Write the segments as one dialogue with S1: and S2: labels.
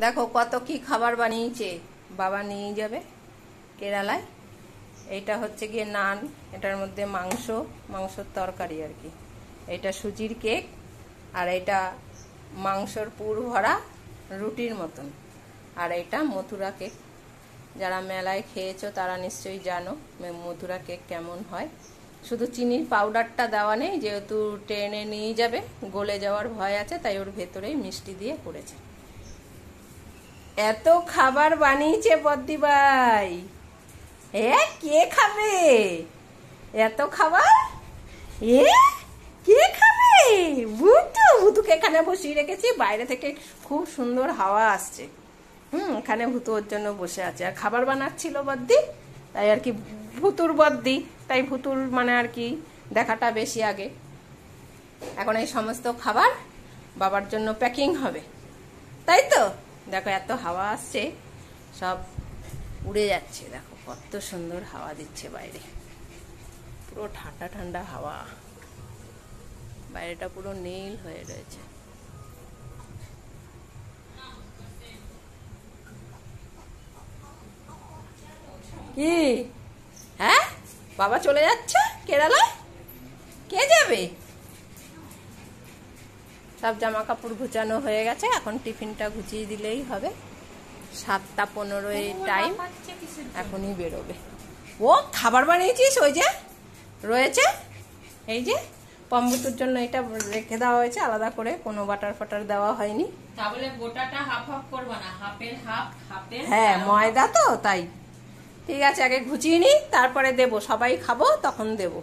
S1: দেখো কত কি খাবার বানিয়েছে, বাবা নিয়ে যাবে কেরালায়। এইটা হচ্ছে গিয়ে নান, এটার মধ্যে মাংসর তরকারি আর কি। এটা সুজির কেক, আর এটা মাংসর পুর ভরা রুটির মতন। আর এটা মথুরা কেক। যারা মেলায় খেয়েছো তারা নিশ্চয়ই জানো মথুরা কেক কেমন হয়। শুধু চিনির পাউডারটা দেওয়া নেই, যেহেতু ট্রেনে নিয়ে যাবে, গলে যাওয়ার ভয় আছে, তাই ওর ভেতরেই মিষ্টি দিয়ে করেছে। এত খাবার বানিয়েছে বদ্দি ভাই, কে খাবে এত খাবার? কে খাবে? ভুতুকে এখানে বসিয়ে রেখেছি, বাইরে থেকে খুব সুন্দর হাওয়া আসছে। এখানে ভুতু ওর জন্য বসে আছে, আর খাবার বানাচ্ছিল বদ্দি, তাই আর কি ভুতুর বদ্দি, তাই ভুতুর মানে আর কি দেখাটা বেশি আগে। এখন এই সমস্ত খাবার বাবার জন্য প্যাকিং হবে, তাই তো। দেখো এত হাওয়া আসছে, সব উড়ে যাচ্ছে। দেখো কত সুন্দর হাওয়া দিচ্ছে বাইরে, পুরো ঠান্ডা ঠান্ডা হাওয়া, বাইরেটা পুরো নীল হয়ে রয়েছে। কি হ্যাঁ, বাবা চলে যাচ্ছে কেরালায়? কে যাবে? সব জামা কাপড় গুছানো হয়ে গেছে, এখন টিফিনটা গুছিয়ে দিলেই হবে। 7:15 টাইম, এখনই বেরোবে। ও খাবার বানিয়েছিস? ওই যে রয়েছে, এই যে পম্বুতুর জন্য এটা রেখে দেওয়া হয়েছে আলাদা করে, কোনো বাটার ফাটার দেওয়া হয়নি।
S2: তাহলে গোটাটা হাফ হাফ করবা না, হাফের হাফ হাফের।
S1: হ্যাঁ ময়দা তো তাই। ঠিক আছে, আগে ঘুচিয়ে নি, তারপরে দেব, সবাই খাবো তখন দেব।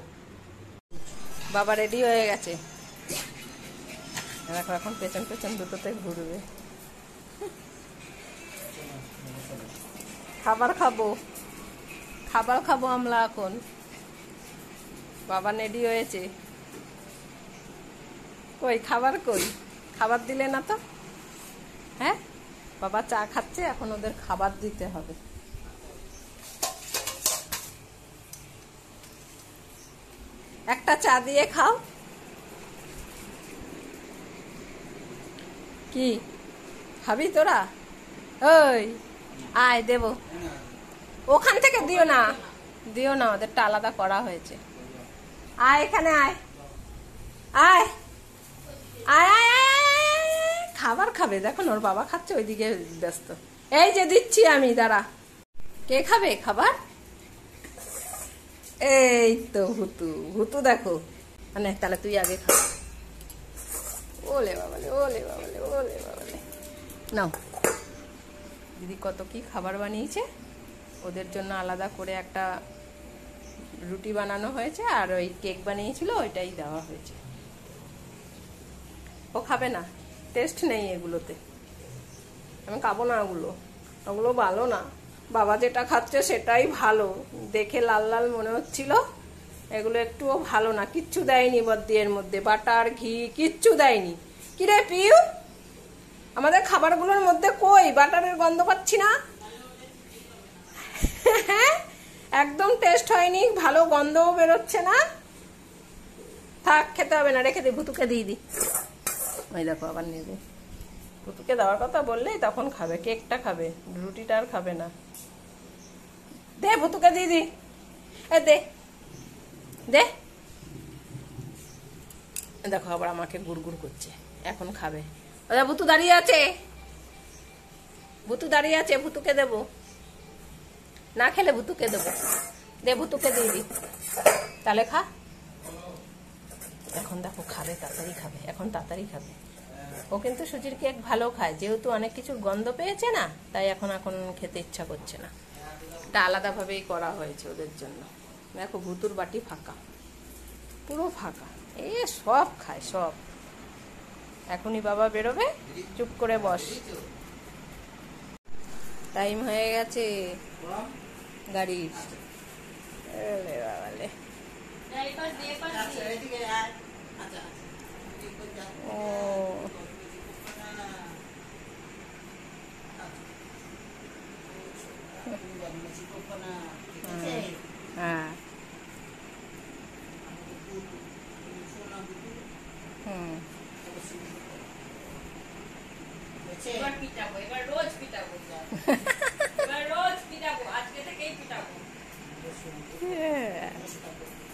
S1: বাবা রেডি হয়ে গেছে, দেখো এখন পেছন পেছন দুটোতে ঘুরবে। খাবার খাবো আমরা এখন। বাবা রেডি হয়েছে, কই খাবার কই? খাবার দিলে না তো। হ্যাঁ, বাবা চা খাচ্ছে, এখন ওদের খাবার দিতে হবে। একটা চা দিয়ে খাও। কি খাবি তোরা? ওই আয়, দেব। ওখান থেকে দিও না, ওদেরটা আলাদা করা হয়েছে। আয় এখানে আয়, আয় আয় আয় আয়, খাবার খাবে। দেখো ওর বাবা খাচ্ছে, ওইদিকে ব্যস্ত। এই যে দিচ্ছি আমি, দাঁড়া। কে খাবে খাবার? এই তো ভুতু দেখো। মানে তাহলে তুই আগে খা। ওলে বাবালে, ওলে বাবালে, ওলে বাবালে। নাও, দিদি কত কি খাবার বানিয়েছে। ওদের জন্য আলাদা করে একটা রুটি বানানো হয়েছে, আর ওই কেক বানিয়েছিল ওইটাই দেওয়া হয়েছে। ও খাবে না, টেস্ট নেই এগুলোতে। আমি খাবো না ওগুলো ভালো না। বাবা যেটা খাচ্ছে সেটাই ভালো, দেখে লাল লাল মনে হচ্ছিল। এগুলো একটুও ভালো না, কিচ্ছু দেয়নি বদ্দি এর মধ্যে, বাটার ঘি কিচ্ছু দেয়নি। কিরে পিউ, আমাদের খাবারগুলোর মধ্যে কই বাটারের গন্ধ পাচ্ছি না? একদম টেস্ট হয়নি, ভালো গন্ধও বেরোচ্ছে না। থাক, খেতে হবে না, রেখে দি, ভুতুকে দিয়ে দি। ওই দেখো আবার নেবে। ভুতুকে দেওয়ার কথা বললেই তখন খাবে, কেকটা খাবে, রুটিটা আর খাবে না। দে ভুতুকে দিয়ে দি, দে দে। দেখো আবার আমাকে গুড় করছে, এখন খাবে। ভুতু দাঁড়িয়ে আছে, ভুতুকে দেবো। না খেলে ভুতুকে দেবো, দে ভুতুকে দিয়ে দি, তাহলে খা। এখন দেখো খাবে, তাড়াতাড়ি খাবে। ও কিন্তু সুজির কেক ভালো খায়, যেহেতু অনেক কিছুর গন্ধ পেয়েছে না, তাই এখন খেতে ইচ্ছা করছে না। এটা আলাদাভাবেই করা হয়েছে ওদের জন্য। দেখো ভুতুর বাটি ফাঁকা, পুরো ফাঁকা। সব খায় সব। এখনই বাবা বেরোবে, চুপ করে বস। টাইম হয়ে গেছে গাড়ির। ও হ্যাঁ,
S2: পিটাবো, এবার রোজ পিটাবো, এবার রোজ পিটাবো, আজকে থেকেই পিটাবো।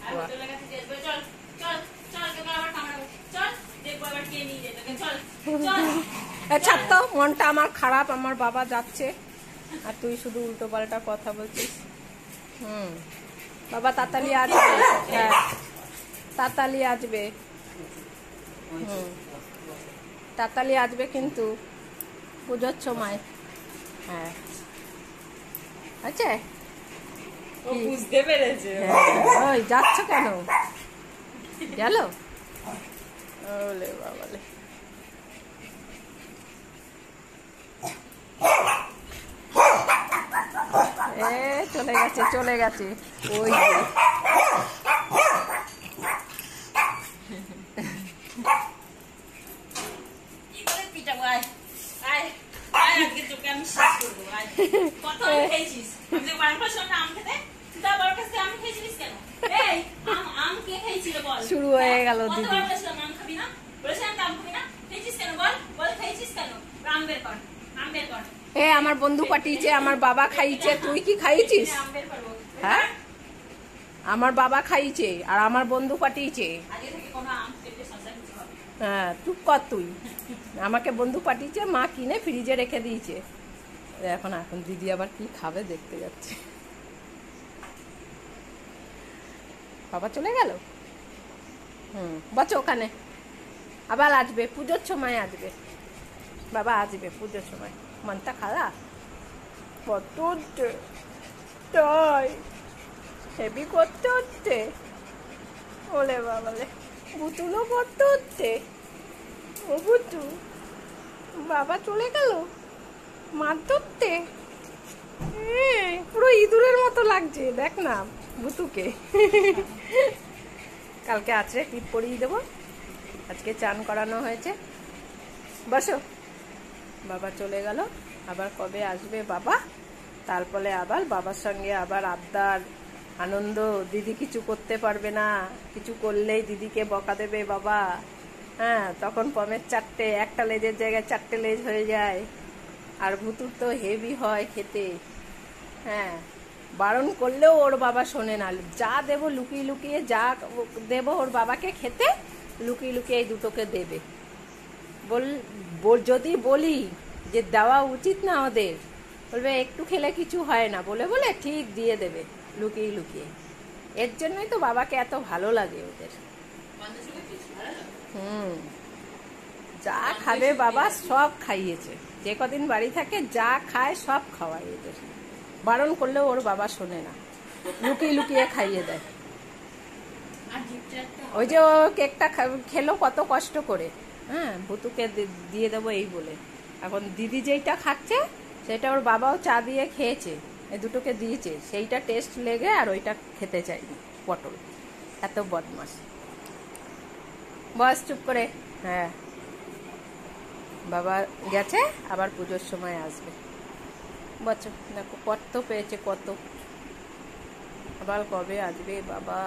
S2: আর চলে গেছে দেখবে, চল চল চল, এবার আবার কামড়াবো, চল দেখবো এবার কে নিয়ে যায় তোকে, চল চল।
S1: আচ্ছা তো মনটা আমার খারাপ, আমার বাবা যাচ্ছে আর তুই শুধু উল্টো পাল্টা কথা বলছিস। বাবা তাড়াতাড়ি আসবে, হ্যাঁ তাড়াতাড়ি আসবে, তাড়াতাড়ি আসবে কিন্তু পুজোর সময়। হ্যাঁ আচ্ছা
S2: বুঝতে পেরেছে।
S1: ওই যাচ্ছ কেন? গেল ওলে বাবালে। চলে গেছে চলে গেছে ওই
S2: পিটাবো, আয় আয় আয়, আজকে তোকে আমি শেষ করবো। আয় কত খেয়েছিস, আমি বারবার শোনা আম খেতে, তুই তো বাবার কাছে আম খেয়েছিস কেন? এই আম কে খেয়েছিল বল?
S1: শুরু হয়ে গেল দিদি।
S2: কতবার বলেছিলাম আম খাবি না, বলেছিলাম আম খাবি না, খেয়েছিস কেন বল? বল খেয়েছিস কেন? আম বের কর, আম বের কর।
S1: আমার বন্ধু পাঠিয়েছে, আমার বাবা খাইছে, তুই কি খাইছিস?
S2: আম বের করবো।
S1: হ্যাঁ আমার বাবা খাইছে আর আমার বন্ধু পাঠিয়েছে।
S2: আজকে থেকে কোনো আম খেতে সস্তা কিছু হবে।
S1: হ্যাঁ চুপ কর তুই। আমাকে বন্ধু পাঠিয়েছে, মা কিনে ফ্রিজে রেখে দিয়েছে। এখন এখন দিদি আবার কি খাবে দেখতে যাচ্ছে। বাবা চলে গেল। বসো ওখানে, আবার আসবে পুজোর সময় আসবে, বাবা আসবে পুজোর সময়। মনটা খারাপ কত তাই হেভি করতে হচ্ছে। ওলে বাবালে বুতুলও করতে হচ্ছে। ও বুতু বাবা চলে গেল মাছ ধরতে। পুরো ইঁদুরের মতো লাগছে দেখ না বুতুকে। কালকে আছড়ে টিপ পরিয়ে দেবো, আজকে চান করানো হয়েছে। বসো, বাবা চলে গেল, আবার কবে আসবে বাবা? তারপরে আবার বাবার সঙ্গে আবার আবদার আনন্দ। দিদি কিছু করতে পারবে না, কিছু করলেই দিদিকে বকা দেবে বাবা। হ্যাঁ তখন পমের চারটে, একটা লেজের জায়গায় চারটে লেজ হয়ে যায়। আর ভুতুর তো হেভি হয় খেতে। হ্যাঁ বারণ করলেও ওর বাবা শোনে না, যা দেবো লুকিয়ে লুকিয়ে, যা দেবো ওর বাবাকে খেতে লুকিয়ে লুকিয়ে এই দুটোকে দেবে। যদি বলি যে দেওয়া উচিত না ওদের, বলবে একটু খেলে কিছু হয় না, বলে বলে ঠিক দিয়ে দেবে লুকিয়ে লুকিয়ে। এর জন্যই তো বাবাকে এত ভালো লাগে ওদের। যা খাবে বাবা সব খাইয়েছে, যে কদিন বাড়ি থাকে যা খায় সব খাওয়ায় এদের। বারণ করলেও ওর বাবা শোনে না, লুকিয়ে লুকিয়ে খাইয়ে দেয়। ওই যে ও কেকটা খেলো কত কষ্ট করে, হ্যাঁ ভুতুকে দিয়ে দেবো এই বলে। এখন দিদি যেইটা খাচ্ছে সেটা ওর বাবাও চা দিয়ে খেয়েছে, এই দুটোকে দিয়েছে, সেইটা টেস্ট লেগে আর ওইটা খেতে চাইনি। পটল এত বদমাস। বস চুপ করে। হ্যাঁ বাবা গেছে, আবার পুজোর সময় আসবে। বছর দেখো কত পেয়েছে, কত আবার কবে আসবে বাবা।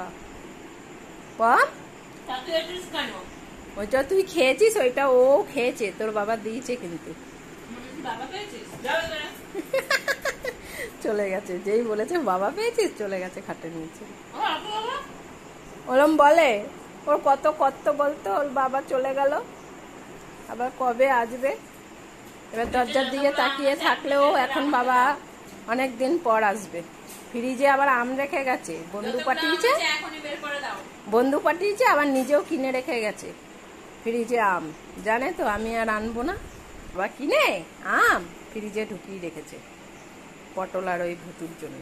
S1: ওইটা তুই খেয়েছিস, ওইটা ও খেয়েছে, তোর বাবা দিয়েছে কিন্তু। চলে গেছে, যেই বলেছে বাবা পেয়েছিস চলে গেছে খাটে নিয়েছে। ওরম বলে, ওর কত কত বলতো, ওর বাবা চলে গেল, আবার কবে আসবে। এবার দরজার দিকে তাকিয়ে থাকলেও এখন বাবা অনেক দিন পর আসবে। ফ্রিজে আবার আম রেখে গেছে, বন্ধু পাঠিয়েছে, বন্ধু পাঠিয়েছে, আবার নিজেও কিনে রেখে গেছে ফ্রিজে আম। জানে তো আমি আর আনবো না, আবার কিনে আম ফ্রিজে ঢুকিয়ে রেখেছে পটল আর ওই ভুতুর জন্য।